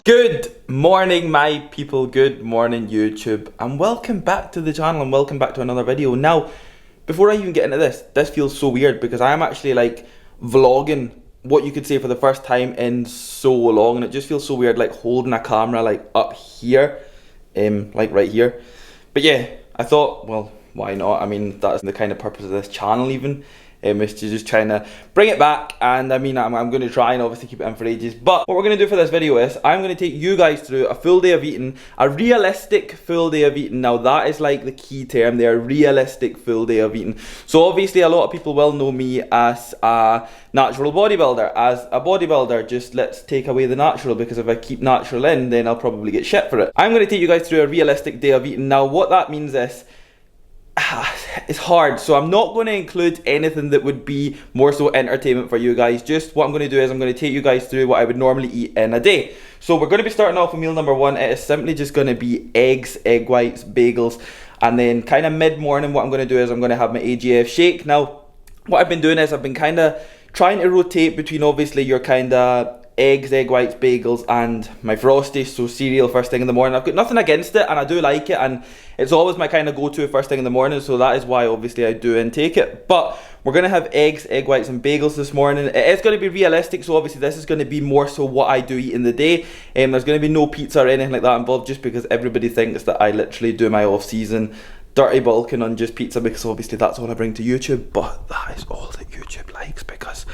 Good morning, my people. Good morning, YouTube, and welcome back to the channel and welcome back to another video. Now, before I even get into this feels so weird because I am actually like vlogging what you could say for the first time in so long, and it just feels so weird like holding a camera like up here, like right here. But yeah, I thought, well, why not? I mean, that's the kind of purpose of this channel even. Is to just trying to bring it back, and I mean I'm going to try and obviously keep it in for ages. But what we're going to do for this video is I'm going to take you guys through a full day of eating, a realistic full day of eating. Now that is like the key term there, realistic full day of eating. So obviously a lot of people will know me as a natural bodybuilder. As a bodybuilder, just let's take away the natural, because if I keep natural in, then I'll probably get shit for it. I'm going to take you guys through a realistic day of eating. Now what that means is it's hard, so I'm not going to include anything that would be more so entertainment for you guys. Just what I'm going to do is I'm going to take you guys through what I would normally eat in a day. So we're going to be starting off with meal number one. It is simply just going to be eggs, egg whites, bagels, and then kind of mid-morning what I'm going to do is I'm going to have my AGF shake. Now what I've been doing is I've been kind of trying to rotate between obviously your kind of eggs, egg whites, bagels, and my frosty, so cereal first thing in the morning. I've got nothing against it and I do like it, and it's always my kind of go-to first thing in the morning, so that is why obviously I do intake it. But we're going to have eggs, egg whites and bagels this morning. It is going to be realistic, so obviously this is going to be more so what I do eat in the day. There's going to be no pizza or anything like that involved, just because everybody thinks that I literally do my off-season dirty bulking on just pizza, because obviously that's all I bring to YouTube. But that is all that YouTube likes, because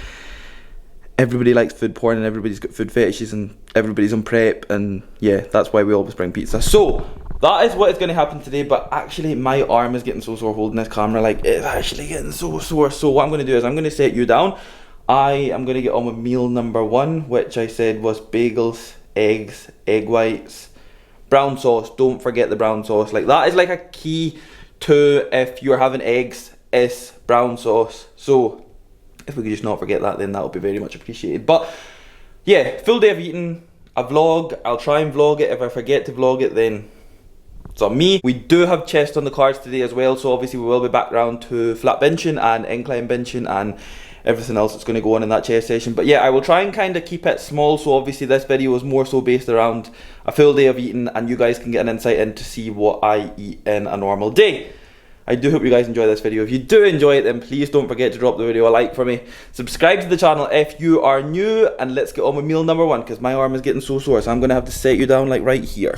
everybody likes food porn and everybody's got food fetishes and everybody's on prep, and yeah, that's why we always bring pizza. So that is what is going to happen today. But actually my arm is getting so sore holding this camera, like it's actually getting so sore. So what I'm going to do is I'm going to set you down. I am going to get on with meal number one, which I said was bagels, eggs, egg whites, brown sauce. Don't forget the brown sauce. Like that is like a key to if you're having eggs, is brown sauce. So if we could just not forget that, then that would be very much appreciated. But yeah, full day of eating, a vlog. I'll try and vlog it. If I forget to vlog it, then it's on me. We do have chest on the cards today as well, so obviously we will be back round to flat benching and incline benching and everything else that's going to go on in that chest session. But yeah, I will try and kind of keep it small, so obviously this video is more so based around a full day of eating, and you guys can get an insight into see what I eat in a normal day. I do hope you guys enjoy this video. If you do enjoy it, then please don't forget to drop the video a like for me. Subscribe to the channel if you are new, and let's get on with meal number one, because my arm is getting so sore, so I'm going to have to set you down like right here.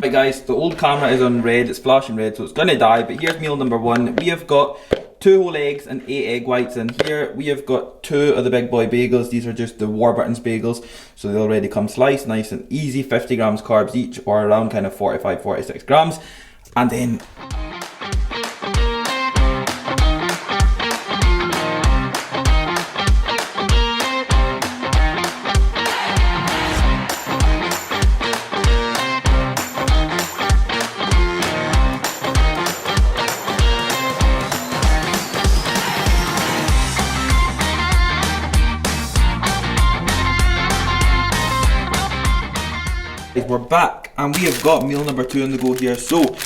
Right guys, the old camera is on red, it's flashing red, so it's gonna die. But here's meal number one. We have got 2 whole eggs and 8 egg whites in here. We have got 2 of the big boy bagels. These are just the Warburton's bagels, so they already come sliced, nice and easy. 50 grams carbs each, or around kind of 45-46 grams. And then we're back, and we have got meal number 2 on the go here. So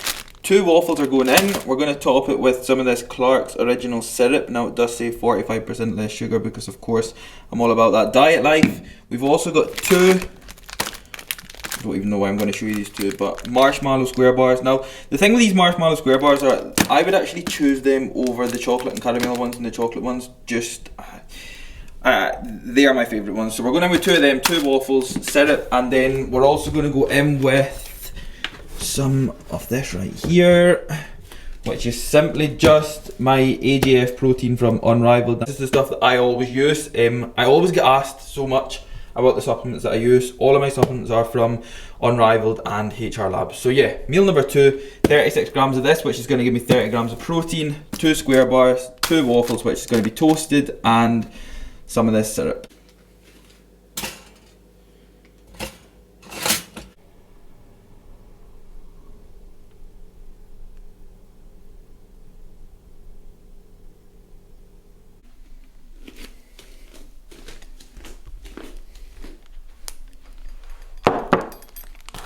2 waffles are going in. We're going to top it with some of this Clark's original syrup. Now it does say 45% less sugar, because of course I'm all about that diet life. We've also got 2, I don't even know why I'm going to show you these 2, but marshmallow square bars. Now the thing with these marshmallow square bars are, I would actually choose them over the chocolate and caramel ones, and the chocolate ones just they are my favourite ones. So we're going in with 2 of them, 2 waffles, syrup, and then we're also going to go in with some of this right here, which is simply just my AGF protein from Unrivaled. This is the stuff that I always use. I always get asked so much about the supplements that I use. All of my supplements are from Unrivaled and HR Labs. So yeah, meal number 2, 36 grams of this, which is going to give me 30 grams of protein, 2 square bars, 2 waffles, which is going to be toasted, and some of this syrup.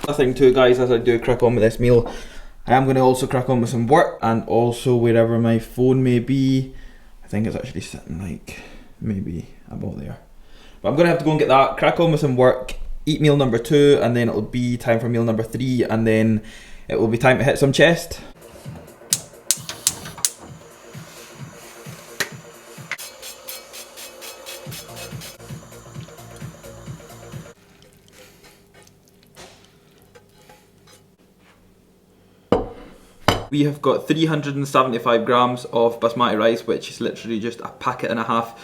Nothing too, guys, as I do crack on with this meal. I am going to also crack on with some work and also wherever my phone may be. I think it's actually sitting like maybe about there. But I'm going to have to go and get that, crack on with some work, eat meal number 2, and then it'll be time for meal number 3, and then it will be time to hit some chest. We have got 375 grams of basmati rice, which is literally just a packet and a half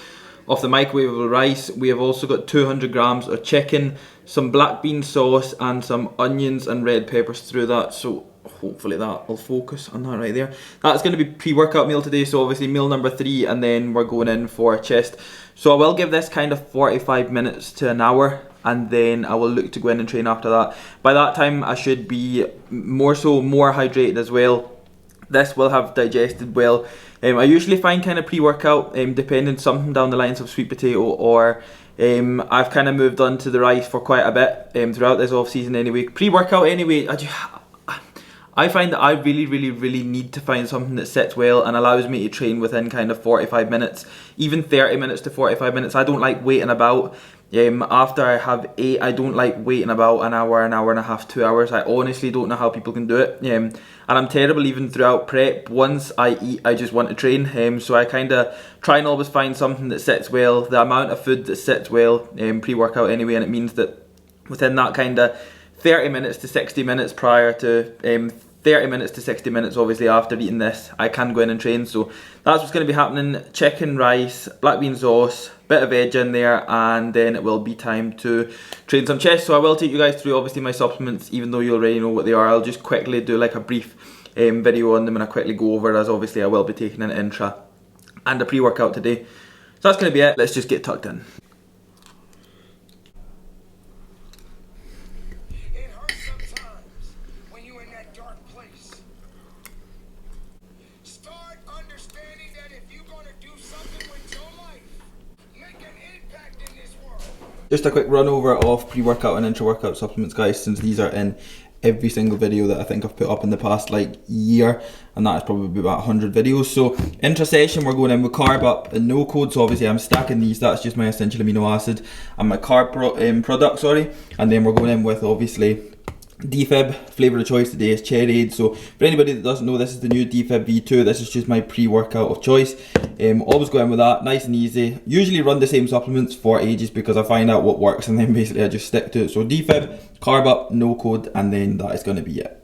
of the microwavable rice. We have also got 200 grams of chicken, some black bean sauce, and some onions and red peppers through that. So hopefully that will focus on that right there. That's going to be pre-workout meal today, so obviously meal number 3, and then we're going in for chest. So I will give this kind of 45 minutes to an hour, and then I will look to go in and train after that. By that time I should be more hydrated as well. This will have digested well. I usually find kind of pre-workout, depending something down the lines of sweet potato, or I've kind of moved on to the rice for quite a bit throughout this off season anyway. Pre-workout anyway, I find that I really need to find something that sits well and allows me to train within kind of 45 minutes, even 30 minutes to 45 minutes. I don't like waiting about. After I have 8, I don't like waiting about an hour and a half, 2 hours. I honestly don't know how people can do it. And I'm terrible even throughout prep. Once I eat, I just want to train. So I kind of try and always find something that sits well, the amount of food that sits well pre-workout anyway, and it means that within that kind of 30 minutes to 60 minutes prior to 30 minutes to 60 minutes obviously after eating this, I can go in and train. So that's what's going to be happening. Chicken, rice, black bean sauce, bit of veg in there, and then it will be time to train some chest. So I will take you guys through obviously my supplements, even though you already know what they are. I'll just quickly do like a brief video on them, and I quickly go over, as obviously I will be taking an intra and a pre-workout today. So that's going to be it. Let's just get tucked in. Just a quick run over of pre-workout and intra-workout supplements, guys, since these are in every single video that I think I've put up in the past like year, and that is probably about 100 videos. So intra session, we're going in with carb up and no code. So obviously I'm stacking these. That's just my essential amino acid and my carb product, sorry. And then we're going in with obviously DFib. Flavour of choice today is cherryade. So for anybody that doesn't know, this is the new DFib V2. This is just my pre-workout of choice. Always go in with that, nice and easy. Usually run the same supplements for ages because I find out what works, and then basically I just stick to it. So DFib, carb up, no code, and then that is going to be it.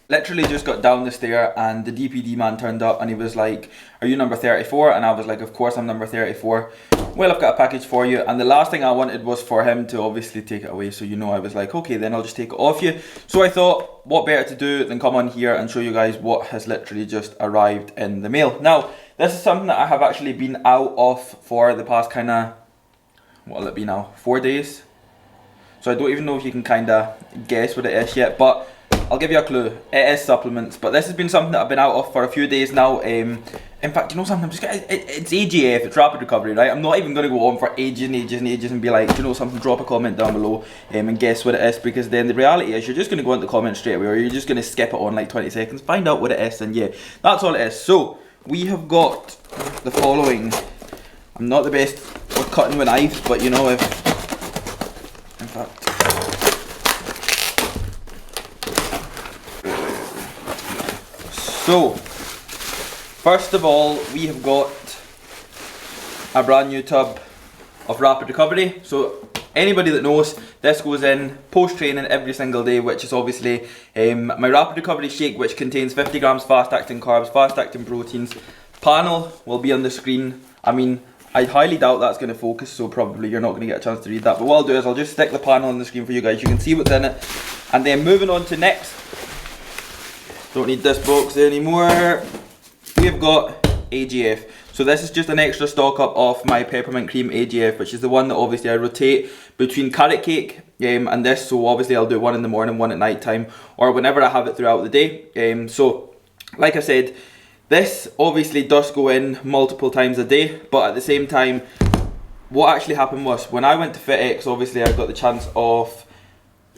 Literally just got down the stair and the DPD man turned up and he was like, "Are you number 34? And I was like, "Of course I'm number 34. Well, I've got a package for you." And the last thing I wanted was for him to obviously take it away. So I was like, okay, then I'll just take it off you. So I thought, what better to do than come on here and show you guys what has literally just arrived in the mail. Now, this is something that I have actually been out of for the past kind of, what will it be now, 4 days? So I don't even know if you can kind of guess what it is yet, but I'll give you a clue. It is supplements, but this has been something that I've been out of for a few days now. In fact, you know something, it's AGF, it's rapid recovery, right? I'm not even going to go on for ages and be like, you know something, drop a comment down below and guess what it is, because then the reality is you're just going to go into the comments straight away, or you're just going to skip it on like 20 seconds, find out what it is, and yeah, that's all it is. So we have got the following. I'm not the best with cutting with knives, but you know, in fact, so, first of all, we have got a brand new tub of rapid recovery. So, anybody that knows, this goes in post-training every single day, which is obviously my rapid recovery shake, which contains 50 grams fast-acting carbs, fast-acting proteins. Panel will be on the screen. I mean, I highly doubt that's going to focus, so probably you're not going to get a chance to read that. But what I'll do is I'll just stick the panel on the screen for you guys. You can see what's in it. And then moving on to next. Don't need this box anymore. We've got AGF. So this is just an extra stock up of my peppermint cream AGF, which is the one that obviously I rotate between carrot cake and this. So obviously I'll do one in the morning, one at night time, or whenever I have it throughout the day. So like I said, this obviously does go in multiple times a day, but at the same time, what actually happened was, when I went to FitX, obviously I got the chance of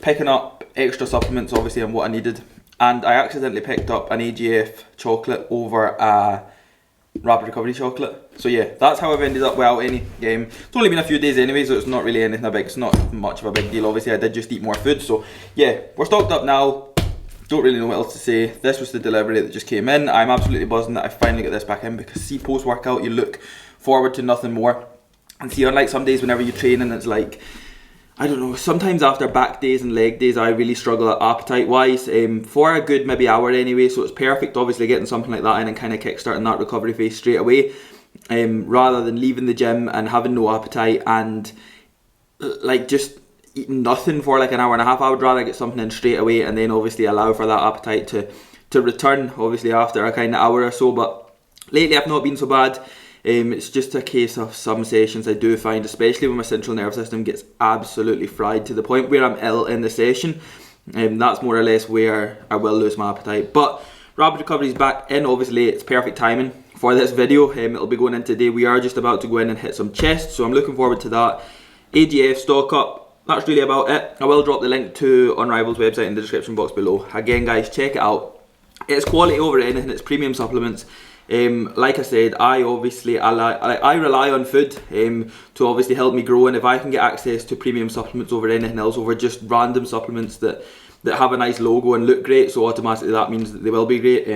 picking up extra supplements, obviously, on what I needed, and I accidentally picked up an AGF chocolate over a Rapid Recovery chocolate. So yeah, that's how I've ended up without any game. It's only been a few days anyway, so it's not really anything big. It's not much of a big deal. Obviously, I did just eat more food. So yeah, we're stocked up now. Don't really know what else to say. This was the delivery that just came in. I'm absolutely buzzing that I finally got this back in, because see, post-workout you look forward to nothing more. And see, unlike some days whenever you train and it's like, I don't know, sometimes after back days and leg days I really struggle appetite wise, for a good maybe hour anyway, so it's perfect obviously getting something like that in and kind of kickstarting that recovery phase straight away, rather than leaving the gym and having no appetite and like just eating nothing for like an hour and a half. I would rather get something in straight away and then obviously allow for that appetite to return obviously after a kind of hour or so. But lately I've not been so bad. It's just a case of some sessions I do find, especially when my central nervous system gets absolutely fried to the point where I'm ill in the session, that's more or less where I will lose my appetite. But Rapid Recovery is back in, obviously it's perfect timing for this video. It'll be going in today. We are just about to go in and hit some chest, so I'm looking forward to that. AGF stock up, that's really about it. I will drop the link to Unrival's website in the description box below. Again guys, check it out. It's quality over anything, it's premium supplements. Like I said, I rely on food to obviously help me grow, and if I can get access to premium supplements over anything else, over just random supplements that have a nice logo and look great, so automatically that means that they will be great.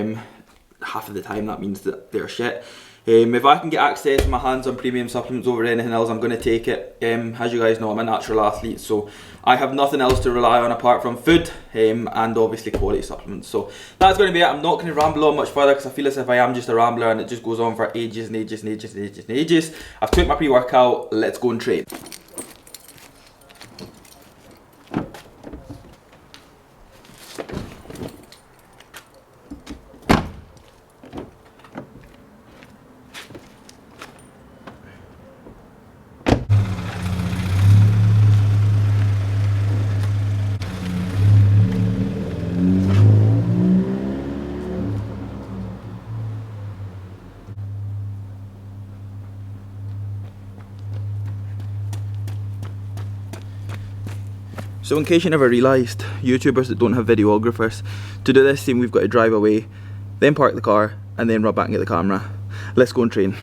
Half of the time that means that they're shit. If I can get access to my hands on premium supplements over anything else, I'm going to take it. As you guys know, I'm a natural athlete, so I have nothing else to rely on apart from food and obviously quality supplements. So that's going to be it. I'm not going to ramble on much further because I feel as if I am just a rambler and it just goes on for ages and ages and ages and ages and ages. I've took my pre-workout, let's go and train. So in case you never realised, YouTubers that don't have videographers, to do this scene we've got to drive away, then park the car, and then run back and get the camera. Let's go and train.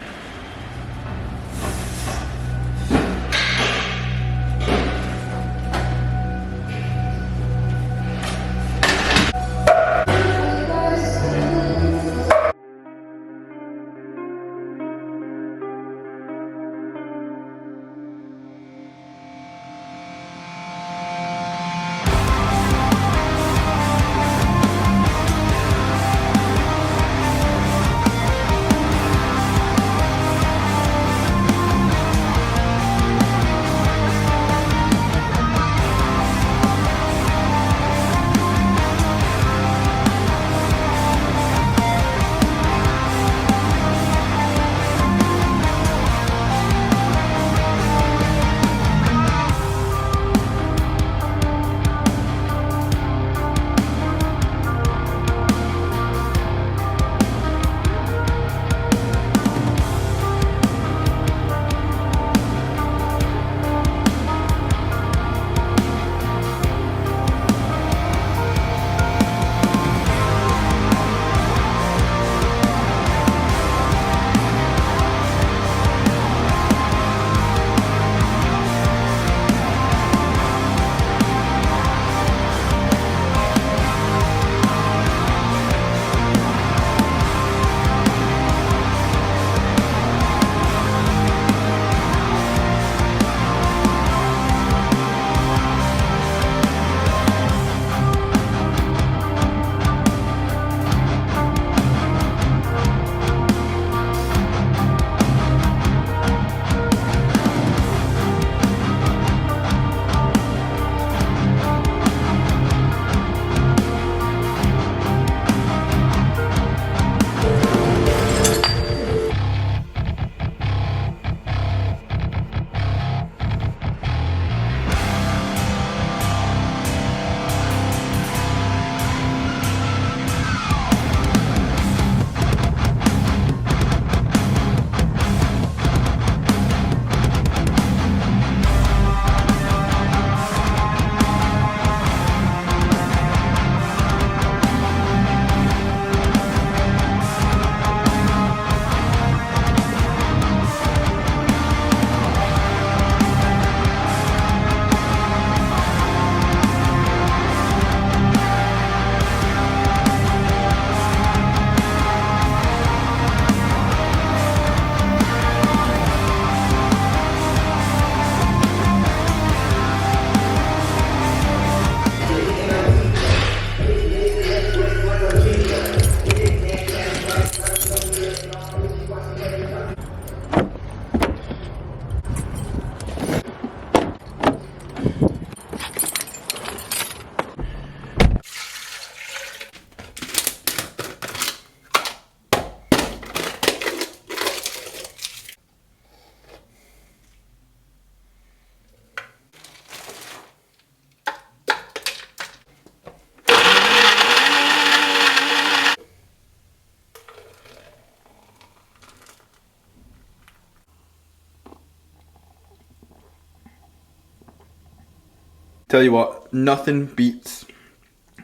Tell you what, nothing beats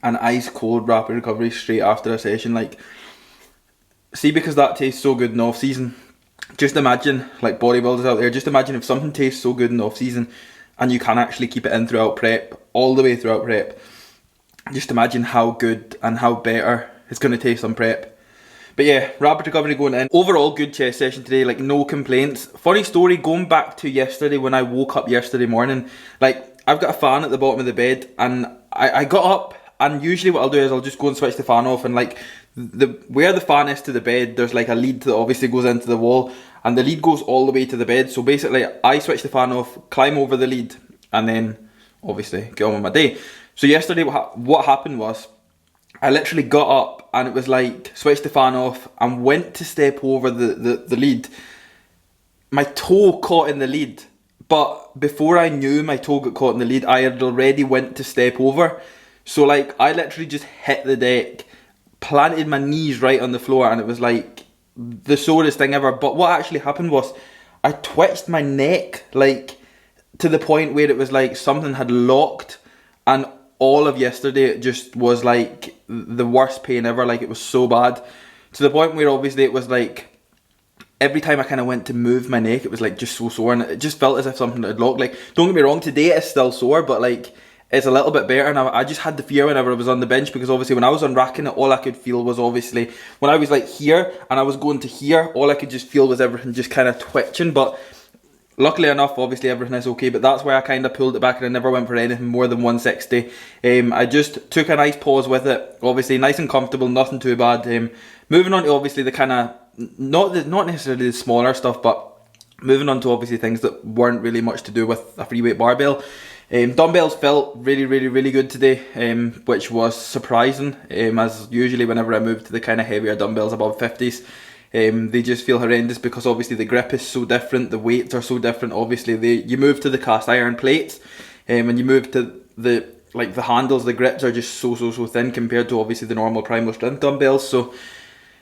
an ice cold rapid recovery straight after a session. Like, see, because that tastes so good in off season, just imagine, like bodybuilders out there, just imagine if something tastes so good in off season and you can actually keep it in throughout prep, all the way throughout prep. Just imagine how good and how better it's going to taste on prep. But yeah, rapid recovery going in. Overall good chest session today, like no complaints. Funny story, going back to yesterday when I woke up yesterday morning, like I've got a fan at the bottom of the bed and I got up, and usually what I'll do is I'll just go and switch the fan off, and like where the fan is to the bed, there's like a lead that obviously goes into the wall, and the lead goes all the way to the bed. So basically I switch the fan off, climb over the lead, and then obviously get on with my day. So yesterday what happened was, I literally got up and it was like, switched the fan off and went to step over the lead. My toe caught in the lead, but before I knew my toe got caught in the lead, I had already went to step over. So like, I literally just hit the deck, planted my knees right on the floor, and it was like the sorest thing ever. But what actually happened was, I twitched my neck, like to the point where it was like something had locked, and all of yesterday it just was like the worst pain ever. Like, it was so bad, to the point where obviously it was like every time I kind of went to move my neck, it was like just so sore, and it just felt as if something had locked. Like, don't get me wrong, today it is still sore, but like it's a little bit better. And I just had the fear whenever I was on the bench, because obviously when I was unracking it, all I could feel was obviously when I was like here and I was going to here, all I could just feel was everything just kind of twitching. But luckily enough, obviously everything is okay, but that's where I kind of pulled it back and I never went for anything more than 160. I just took a nice pause with it, obviously nice and comfortable, nothing too bad. Moving on to obviously the kind of, not necessarily the smaller stuff, but moving on to obviously things that weren't really much to do with a free weight barbell. Dumbbells felt really good today, which was surprising, as usually whenever I move to the kind of heavier dumbbells above 50s, they just feel horrendous, because obviously the grip is so different, the weights are so different. Obviously you move to the cast iron plates, and you move to the handles, the grips are just so thin compared to obviously the normal primal strength dumbbells. So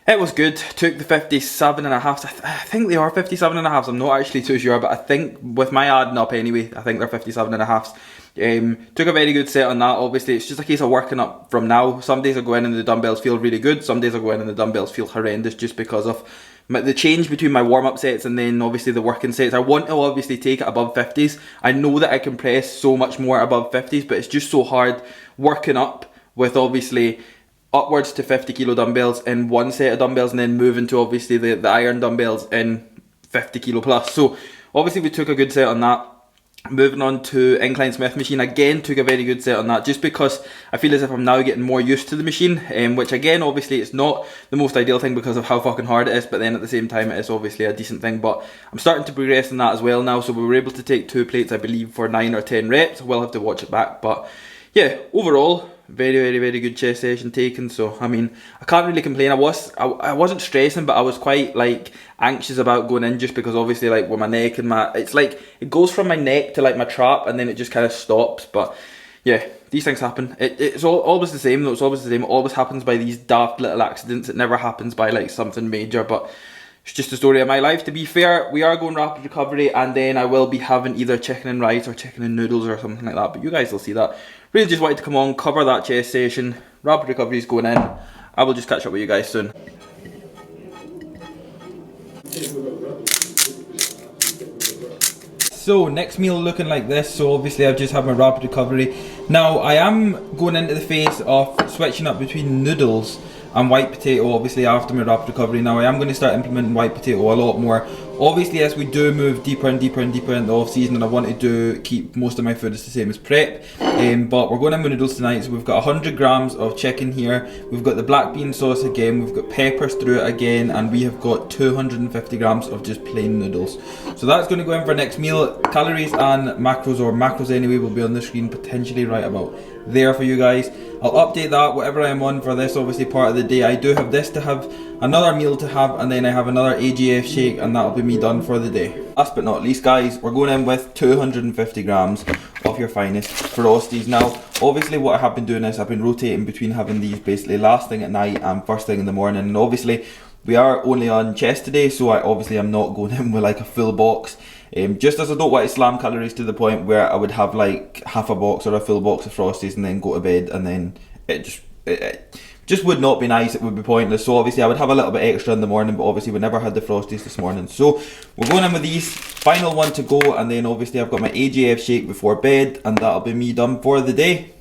it was good. Took the 57.5s. I think they are 57.5s. I'm not actually too sure, but I think with my adding up anyway, I think they're 57.5s. Took a very good set on that. Obviously, it's just a case of working up from now. Some days I go in and the dumbbells feel really good. Some days I go in and the dumbbells feel horrendous, just because of the change between my warm-up sets and then obviously the working sets. I want to obviously take it above 50s. I know that I can press so much more above 50s, but it's just so hard working up with obviously upwards to 50 kilo dumbbells in one set of dumbbells, and then moving to obviously the iron dumbbells in 50 kilo plus. So obviously we took a good set on that. Moving on to incline Smith machine, again took a very good set on that, just because I feel as if I'm now getting more used to the machine, which again obviously it's not the most ideal thing because of how fucking hard it is, but then at the same time it is obviously a decent thing. But I'm starting to progress in that as well now, so we were able to take 2 plates I believe for 9 or 10 reps. We'll have to watch it back, but yeah, overall very good chest session taken. So I mean, I can't really complain. I wasn't stressing, but I was quite like anxious about going in, just because obviously like with my neck and it's like it goes from my neck to like my trap and then it just kind of stops. But yeah, these things happen. It's always the same though. It's always the same. It always happens by these daft little accidents. It never happens by like something major. But it's just the story of my life. To be fair, we are going rapid recovery, and then I will be having either chicken and rice or chicken and noodles or something like that, but you guys will see that. Really just wanted to come on, cover that chest session. Rapid recovery is going in. I will just catch up with you guys soon. So next meal looking like this. So obviously I've just had my rapid recovery. Now I am going into the phase of switching up between noodles and white potato obviously after my rapid recovery. Now I am going to start implementing white potato a lot more, obviously as we do move deeper and deeper into the off season, and I want to keep most of my food as the same as prep. But we're going in with noodles tonight. So we've got 100 grams of chicken here, we've got the black bean sauce again, we've got peppers through it again, and we have got 250 grams of just plain noodles. So that's going to go in for our next meal. Calories and macros, or macros anyway, will be on the screen potentially right about there for you guys. I'll update that whatever I'm on for this obviously part of the day. I do have this to have, another meal to have, and then I have another AGF shake, and that'll be me done for the day. Last but not least guys, we're going in with 250 grams of your finest Frosties. Now obviously what I have been doing is I've been rotating between having these basically last thing at night and first thing in the morning, and obviously we are only on chest today, so I obviously am not going in with like a full box. Just as I don't want to slam calories to the point where I would have like half a box or a full box of Frosties and then go to bed, and then it just would not be nice. It would be pointless. So obviously I would have a little bit extra in the morning, but obviously we never had the Frosties this morning. So we're going in with these, final one to go, and then obviously I've got my AGF shake before bed, and that'll be me done for the day.